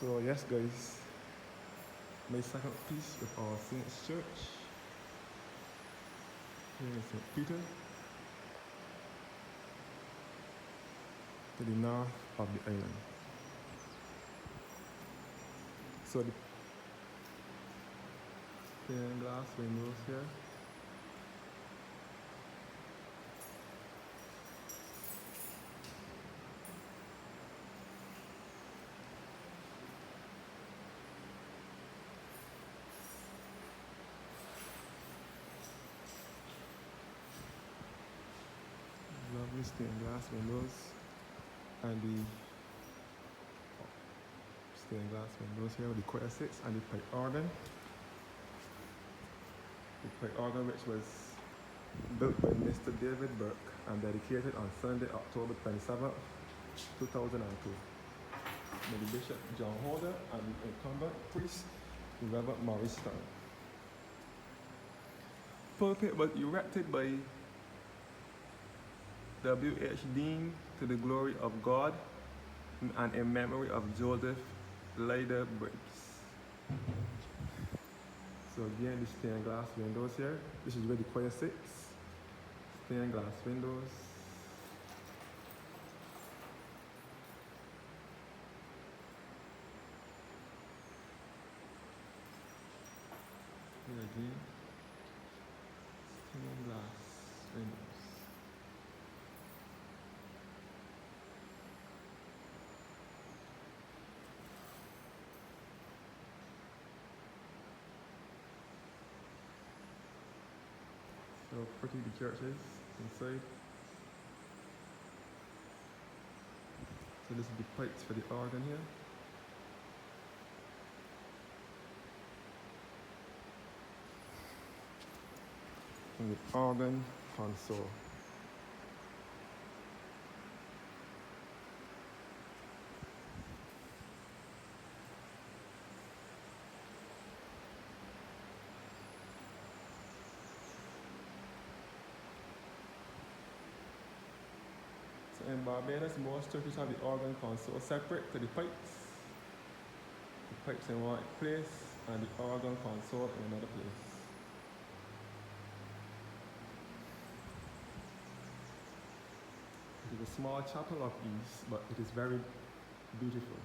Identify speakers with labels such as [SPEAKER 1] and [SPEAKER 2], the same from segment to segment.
[SPEAKER 1] So yes guys, my second piece of our Saints Church here in St. Peter to the north of the island. So the stained glass windows here. Lovely stained glass windows and the stained glass windows here with the choir sits and the pipe organ. The pipe organ which was built by Mr. David Burke and dedicated on Sunday, October 27th, 2002. By the Bishop John Holder and the incumbent priest, the Reverend Maurice Stone. Pulpit was erected by W.H. Dean to the glory of God and in memory of Joseph Lyder Briggs. So again, the stained glass windows here. This is where the choir sits. Stained glass windows. Here again, stained glass windows. So pretty the church is inside. So this is the pipes for the organ here. And the organ console. So in Barbados, most churches have the organ console separate to the pipes. The pipes in one place and the organ console in another place. It is a small chapel of ease, but it is very beautiful.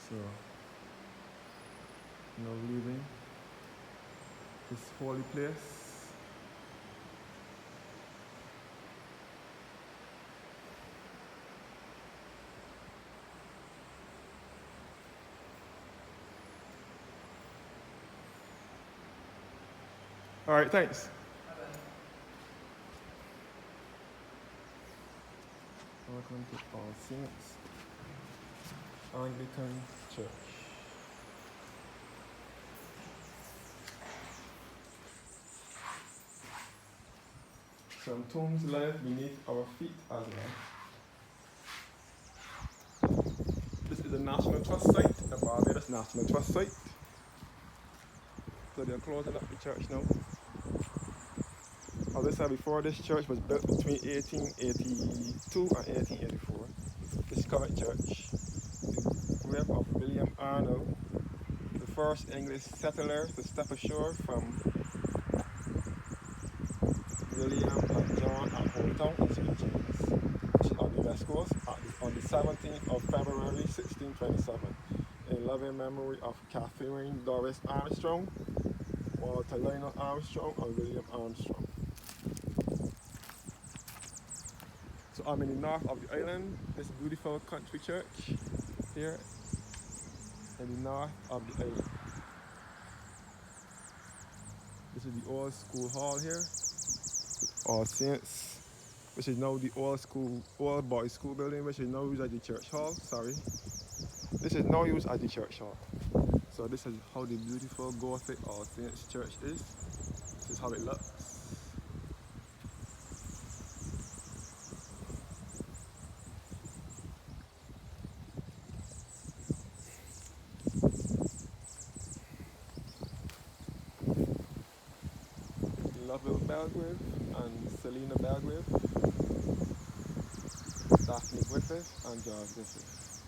[SPEAKER 1] So, now leaving this holy place. All right, thanks. Welcome to All Saints Anglican Church. Some tombs lie beneath our feet as well. This is the National Trust site, the Barbados National Trust site. So they're closing up the church now. As I said before, this church was built between 1882 and 1884. This current church, the grave of William Arnold, the first English settlers to step ashore from William and John at Hometown in St. James, which is on the west coast, on the 17th of February 1627, in loving memory of Catherine Doris Armstrong, Walter Lionel Armstrong, and William Armstrong. So I'm in the north of the island, this beautiful country church here in the north of the island. This is the old school hall here, All Saints which is now the old boys school building, which is now used as the church hall. Sorry, this is now used as the church hall. So this is how the beautiful Gothic All Saints Church is. This is how it looks. Lovell Belgrave and Selena Belgrave, Daphne Griffith and George Griffith.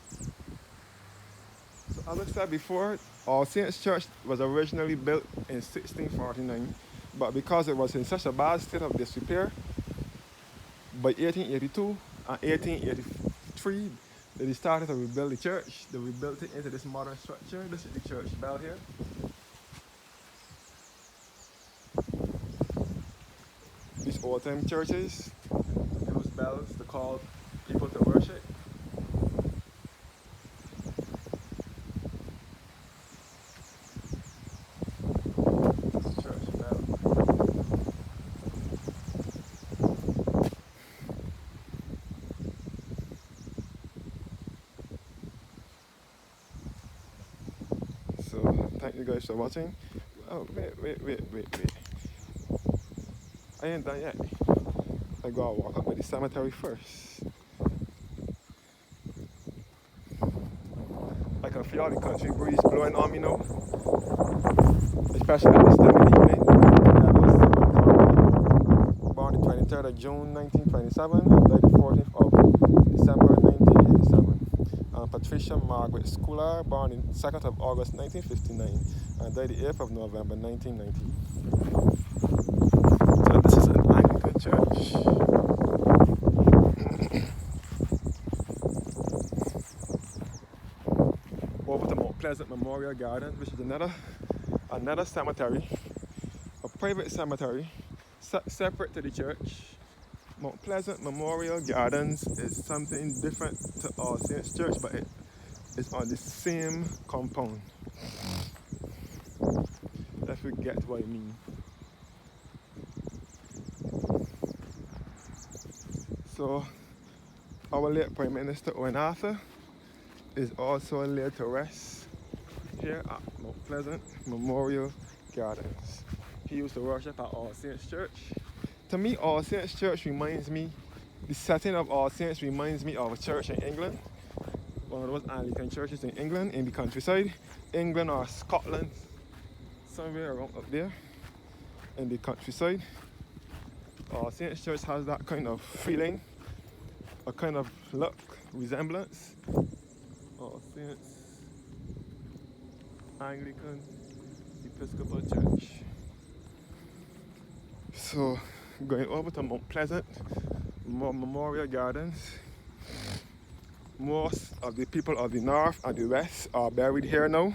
[SPEAKER 1] So as I said before, All Saints Church was originally built in 1649, but because it was in such a bad state of disrepair, by 1882 and 1883, they started to rebuild the church. They rebuilt it into this modern structure. This is the church bell here. These old time churches use bells to call people to worship. Church bell. So thank you guys for watching. Oh wait. I ain't done yet. I gotta walk up to the cemetery first. I can feel the country breeze blowing on me now, especially at this time of the evening. Born the 23rd of June 1927 and died the 14th of December 1987. Patricia Margaret Schooler, born the 2nd of August 1959 and died the 8th of November 1990. So this is an Anglican church. Over to Mount Pleasant Memorial Garden, which is another cemetery, a private cemetery, separate to the church. Mount Pleasant Memorial Gardens is something different to All Saints Church, but it is on the same compound. If you get what I mean. So, our late Prime Minister Owen Arthur is also laid to rest here at Mount Pleasant Memorial Gardens. He used to worship at All Saints Church. To me, All Saints Church the setting of All Saints reminds me of a church in England, one of those Anglican churches in England, in the countryside, England or Scotland, somewhere around up there in the countryside. All Saints Church has that kind of feeling, a kind of look, resemblance. All Saints Anglican Episcopal Church. So, going over to Mount Pleasant Memorial Gardens, most of the people of the north and the west are buried here now.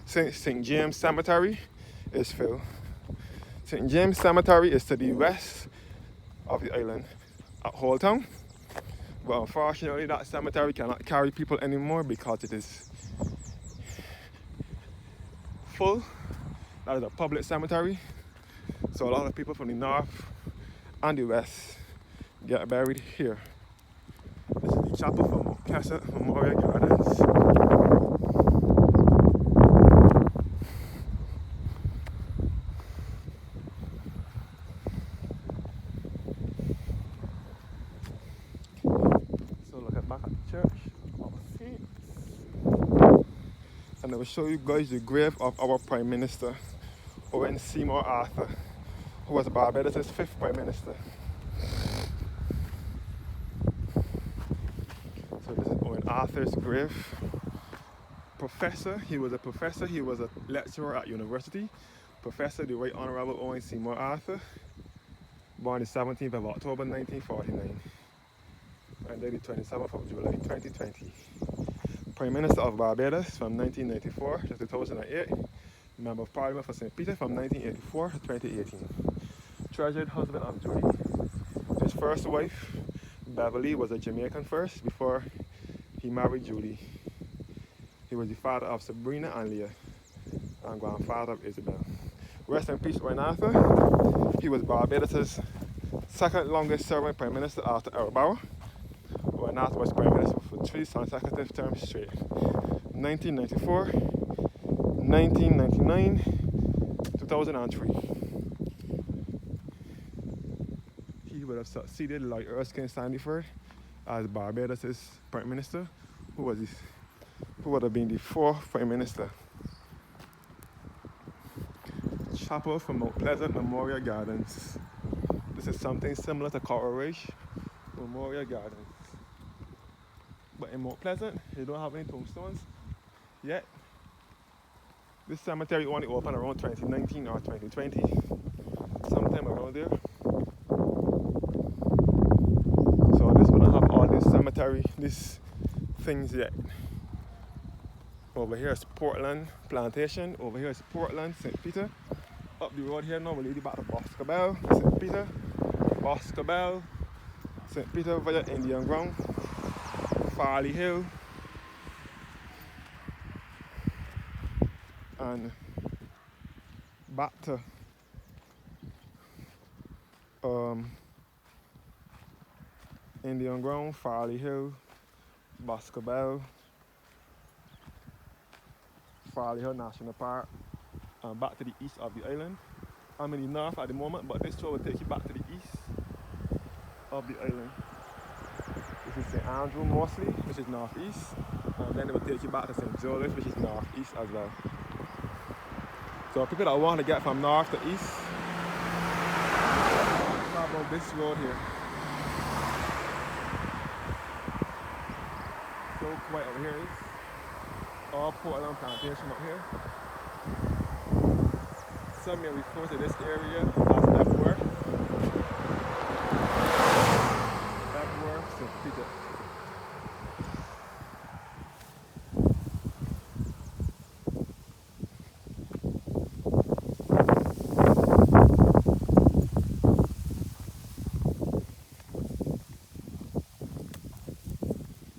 [SPEAKER 1] St. James Cemetery is filled. St. James Cemetery is to the west of the island at Holetown. But unfortunately, that cemetery cannot carry people anymore because it is full. That is a public cemetery. So a lot of people from the north and the west get buried here. This is the chapel for Mount Pleasant Memorial Gardens. So looking back at the church, All Saints. And I will show you guys the grave of our Prime Minister, Owen Seymour Arthur, who was Barbados' 5th Prime Minister. So this is Owen Arthur's grave. He was a lecturer at university. Professor the Right Honorable Owen Seymour Arthur, born the 17th of October 1949 and died the 27th of July 2020. Prime Minister of Barbados from 1994 to 2008. Member of Parliament for St. Peter from 1984 to 2018. Treasured husband of Judy. His first wife, Beverly, was a Jamaican first before he married Judy. He was the father of Sabrina and Leah and grandfather of Isabel. Rest in peace, Owen Arthur. He was Barbados' Second longest serving Prime Minister after Barrow, who announced was Prime Minister for 3 consecutive terms straight. 1994, 1999, 2003. He would have succeeded Lloyd Erskine Sandiford as Barbados' Prime Minister, who would have been the fourth Prime Minister. Chapel from Mount Pleasant Memorial Gardens. This is something similar to Coral Ridge Memorial Gardens. But in Mount Pleasant, they don't have any tombstones yet. This cemetery only opened around 2019 or 2020, sometime around there. So this wouldn't have all this cemetery, these things yet. Over here is Portland Plantation. Over here is Portland, St. Peter. Up the road here now, we lead back to Boscobel, St. Peter, Boscobel, St. Peter via Indian Ground, Farley Hill, and back to Indian Ground, Farley Hill, Boscobel, Farley Hill National Park, and back to the east of the island. I'm in the north at the moment, but this tour will take you back to the east of the island. This is St. Andrew mostly, which is northeast, and then it will take you back to St. Joseph, which is northeast as well. So people that want to get from north to east, travel this road here. So quite over here is all Portland Plantation up here. Some may refer to this area as Epworth. Epworth, St. Peter.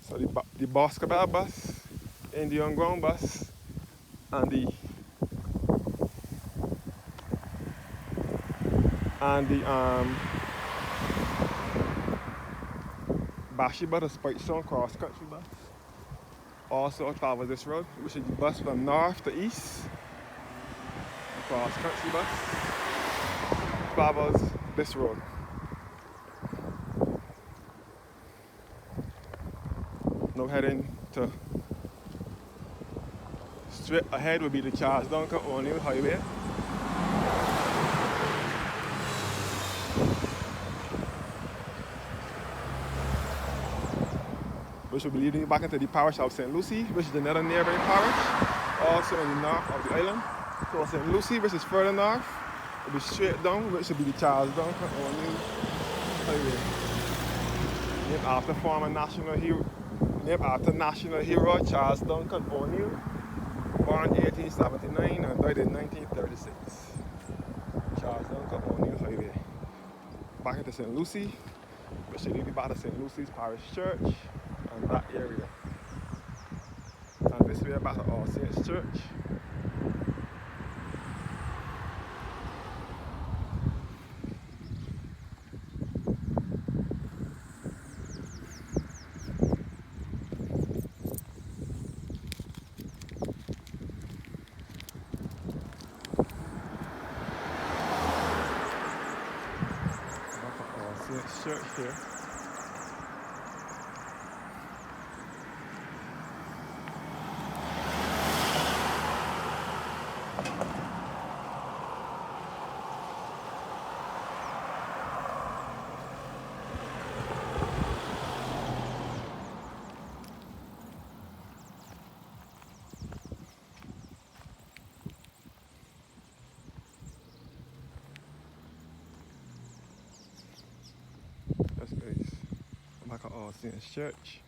[SPEAKER 1] So the Boscobel bus, Indian Ground bus, and the Bathsheba, the Spikestone cross country bus, also travels this road, which is the bus from north to east. The cross country bus travels this road. Now heading to straight ahead will be the Charles Duncan O'Neill Highway. Which will be leading you back into the parish of St. Lucy, which is another neighboring parish, also in the north of the island. So St. Lucy, which is further north, will be straight down, which will be the Charles Duncan O'Neill Highway. Named after former national hero Charles Duncan O'Neill, born in 1879 and died in 1936. Charles Duncan O'Neill Highway. Back into St. Lucy, which will lead you back to St. Lucy's Parish Church and that area. And this way back to All Saints Church. Back to All Saints Church here. That's nice. I'm back at All Saints Church.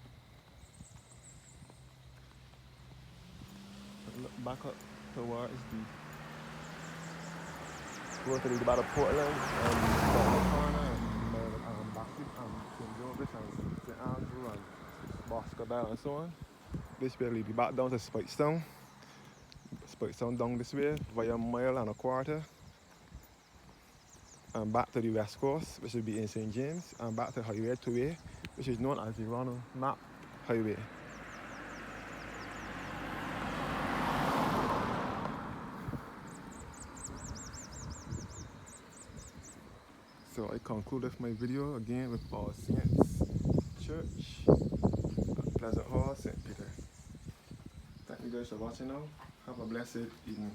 [SPEAKER 1] And look back up towards the road to the about Portland and Corner and Baxter and St. Joseph and St. Andrew and Boscobel and so on. This way lead you back down to Spikestone. Spikestone down this way via a mile and a quarter. back to the west coast, which would be in St. James, and back to Highway 2A, which is known as the Ronald Map Highway. So I concluded my video again with All Saints Church, Pleasant Hall, St. Peter. Thank you guys for watching now. Have a blessed evening.